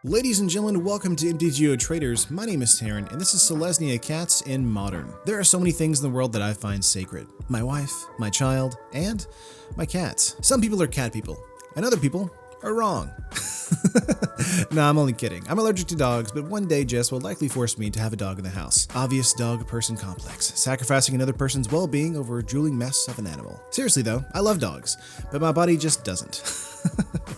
Ladies and gentlemen, welcome to MTGO Traders. My name is Taryn, and this is Selesnya Cats in Modern. There are so many things in the world that I find sacred. My wife, my child, and my cats. Some people are cat people, and other people are wrong. Nah, I'm only kidding. I'm allergic to dogs, but one day Jess will likely force me to have a dog in the house. Obvious dog-person complex, sacrificing another person's well-being over a drooling mess of an animal. Seriously though, I love dogs, but my body just doesn't.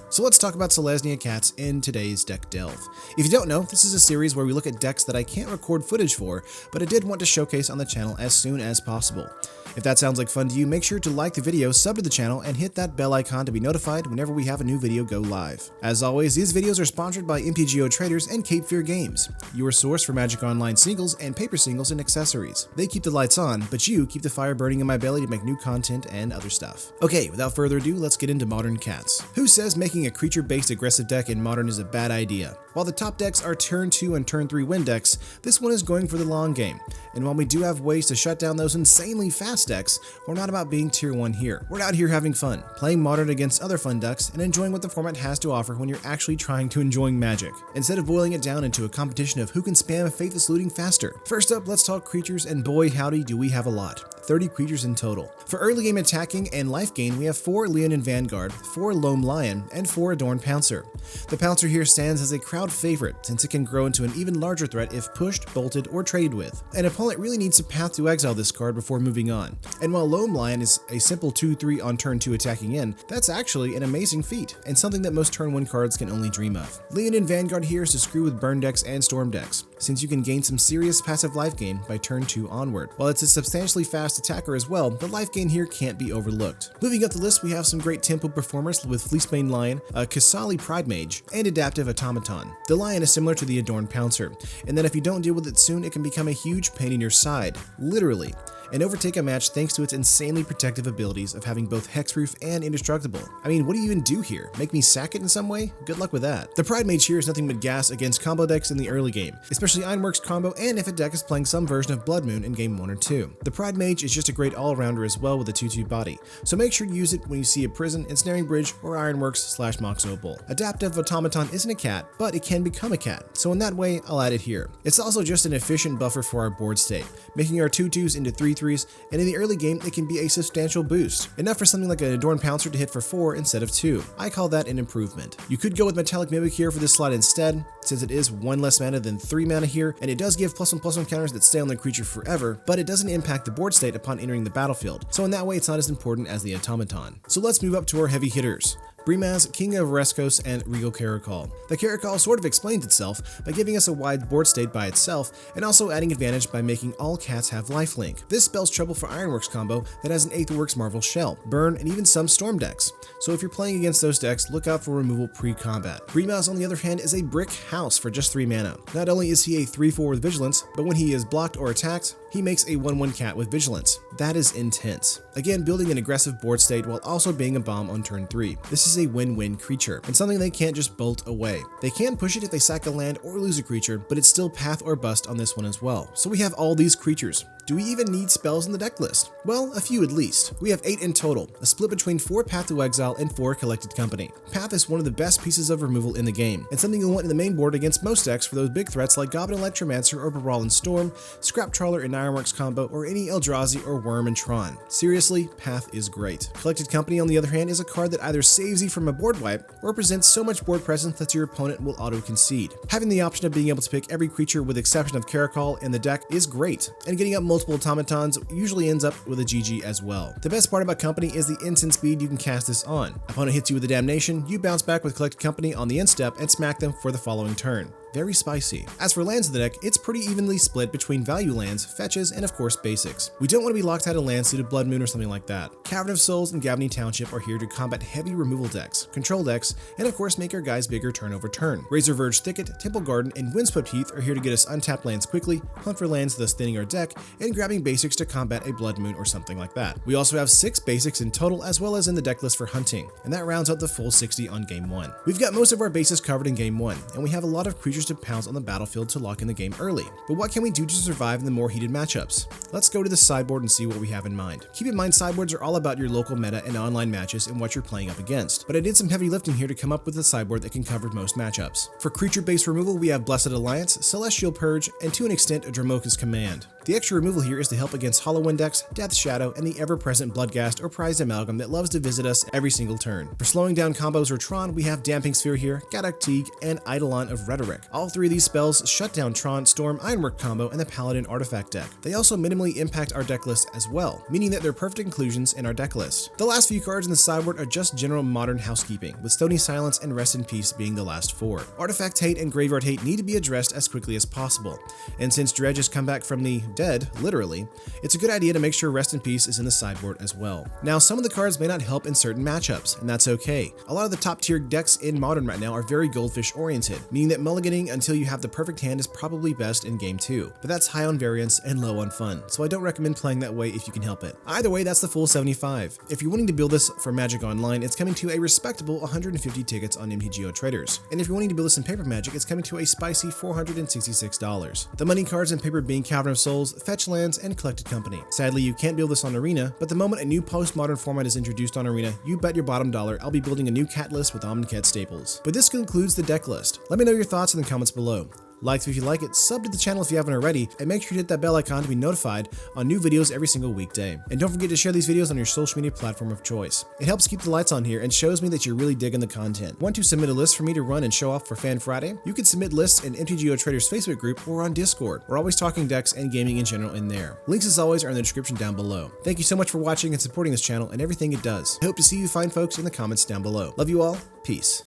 So let's talk about Selesnya Cats in today's Deck Delve. If you don't know, this is a series where we look at decks that I can't record footage for, but I did want to showcase on the channel as soon as possible. If that sounds like fun to you, make sure to like the video, sub to the channel, and hit that bell icon to be notified whenever we have a new video go live. As always, these videos are sponsored by MTGO Traders and Cape Fear Games, your source for Magic Online singles and paper singles and accessories. They keep the lights on, but you keep the fire burning in my belly to make new content and other stuff. Okay, without further ado, let's get into Modern Cats. Who says making a creature-based aggressive deck in Modern is a bad idea? While the top decks are turn 2 and turn 3 win decks, this one is going for the long game. And while we do have ways to shut down those insanely fast decks, we're not about being tier 1 here. We're out here having fun, playing Modern against other fun decks, and enjoying what the format has to offer when you're actually trying to enjoy Magic, instead of boiling it down into a competition of who can spam Faithless Looting faster. First up, let's talk creatures, and boy howdy do we have a lot. 30 creatures in total. For early game attacking and life gain, we have 4 Leonin Vanguard, 4 Loam Lion, and 4 Adorned Pouncer. The Pouncer here stands as a crowd favorite, since it can grow into an even larger threat if pushed, bolted, or traded with. An opponent really needs to Path to Exile this card before moving on. And while Loam Lion is a simple 2-3 on turn 2 attacking in, that's actually an amazing feat, and something that most turn 1 cards can only dream of. Leonin Vanguard here is to screw with burn decks and storm decks, since you can gain some serious passive life gain by turn 2 onward. While it's a substantially fast attacker as well, the life gain here can't be overlooked. Moving up the list, we have some great tempo performers with Fleecebane Lion, a Kasali Pride Mage, and Adaptive Automaton. The Lion is similar to the Adorned Pouncer, and then if you don't deal with it soon, it can become a huge pain in your side, literally, and overtake a match thanks to its insanely protective abilities of having both hexproof and indestructible. I mean, what do you even do here? Make me sack it in some way? Good luck with that. The Pride Mage here is nothing but gas against combo decks in the early game, especially Ironworks combo and if a deck is playing some version of Blood Moon in game 1 or 2. The Pride Mage is just a great all-rounder as well with a 2/2 body, so make sure to use it when you see a Prison, Ensnaring Bridge, or Ironworks/Mox Opal. Adaptive Automaton isn't a cat, but it can become a cat, so in that way, I'll add it here. It's also just an efficient buffer for our board state, making our 2/2s into 3/3s, and in the early game, it can be a substantial boost, enough for something like an Adorned Pouncer to hit for 4 instead of 2. I call that an improvement. You could go with Metallic Mimic here for this slot instead, since it is 1 less mana than 3 mana here, and it does give +1/+1 counters that stay on the creature forever, but it doesn't impact the board state upon entering the battlefield, so in that way it's not as important as the Automaton. So let's move up to our heavy hitters. Brimaz, King of Reskos, and Regal Caracol. The Caracol sort of explains itself by giving us a wide board state by itself, and also adding advantage by making all cats have lifelink. This spells trouble for Ironworks combo that has an Aetherworks Marvel Shell, Burn, and even some Storm decks. So if you're playing against those decks, look out for removal pre-combat. Brimaz, on the other hand, is a brick house for just 3 mana. Not only is he a 3/4 with Vigilance, but when he is blocked or attacked, he makes a 1/1 cat with Vigilance. That is intense. Again, building an aggressive board state while also being a bomb on turn 3. This is a win-win creature, and something they can't just bolt away. They can push it if they sack a land or lose a creature, but it's still path or bust on this one as well. So we have all these creatures. Do we even need spells in the deck list? Well, a few at least. We have 8 in total, a split between 4 Path to Exile and 4 Collected Company. Path is one of the best pieces of removal in the game, and something you'll want in the main board against most decks for those big threats like Goblin Electromancer or Barallan Storm, Scrap Trawler in Ironworks combo, or any Eldrazi or Worm and Tron. Seriously, Path is great. Collected Company, on the other hand, is a card that either saves you from a board wipe or presents so much board presence that your opponent will auto-concede. Having the option of being able to pick every creature with the exception of Caracol in the deck is great, and getting up multiple automatons usually ends up with a GG as well. The best part about Company is the instant speed you can cast this on. Opponent hits you with a Damnation, you bounce back with Collected Company on the end step and smack them for the following turn. Very spicy. As for lands in the deck, it's pretty evenly split between value lands, fetches, and of course basics. We don't want to be locked out of lands due to Blood Moon or something like that. Cavern of Souls and Gavony Township are here to combat heavy removal decks, control decks, and of course make our guys bigger turn over turn. Razor Verge Thicket, Temple Garden, and Windswept Heath are here to get us untapped lands quickly, hunt for lands thus thinning our deck, and grabbing basics to combat a Blood Moon or something like that. We also have 6 basics in total as well as in the deck list for hunting, and that rounds out the full 60 on game 1. We've got most of our bases covered in game 1, and we have a lot of creatures hundreds of pounds on the battlefield to lock in the game early. But what can we do to survive in the more heated matchups? Let's go to the sideboard and see what we have in mind. Keep in mind, sideboards are all about your local meta and online matches and what you're playing up against. But I did some heavy lifting here to come up with a sideboard that can cover most matchups. For creature-based removal, we have Blessed Alliance, Celestial Purge, and to an extent, a Dromoka's Command. The extra removal here is to help against Hollow Index, Death Shadow, and the ever-present Bloodghast or Prized Amalgam that loves to visit us every single turn. For slowing down combos or Tron, we have Damping Sphere here, Gadak Teague, and Eidolon of Rhetoric. All three of these spells shut down Tron, Storm, Ironwork combo, and the Paladin Artifact deck. They also minimally impact our deck list as well, meaning that they're perfect inclusions in our deck list. The last few cards in the sideboard are just general modern housekeeping, with Stony Silence and Rest in Peace being the last four. Artifact Hate and Graveyard Hate need to be addressed as quickly as possible, and since Dredge has come back from the dead, literally, it's a good idea to make sure Rest in Peace is in the sideboard as well. Now, some of the cards may not help in certain matchups, and that's okay. A lot of the top tier decks in Modern right now are very Goldfish oriented, meaning that mulliganing until you have the perfect hand is probably best in game 2, but that's high on variance and low on fun, so I don't recommend playing that way if you can help it. Either way, that's the full 75. If you're wanting to build this for Magic Online, it's coming to a respectable 150 tickets on MTGO Traders, and if you're wanting to build this in Paper Magic, it's coming to a spicy $466. The money cards in paper being Cavern of Souls, Fetch Lands, and Collected Company. Sadly, you can't build this on Arena, but the moment a new postmodern format is introduced on Arena, you bet your bottom dollar I'll be building a new cat list with Omnicat staples. But this concludes the deck list. Let me know your thoughts in the comments below. Like if you like it, sub to the channel if you haven't already, and make sure to hit that bell icon to be notified on new videos every single weekday. And don't forget to share these videos on your social media platform of choice. It helps keep the lights on here and shows me that you're really digging the content. Want to submit a list for me to run and show off for Fan Friday? You can submit lists in MTGO Traders Facebook group or on Discord. We're always talking decks and gaming in general in there. Links as always are in the description down below. Thank you so much for watching and supporting this channel and everything it does. I hope to see you fine folks in the comments down below. Love you all. Peace.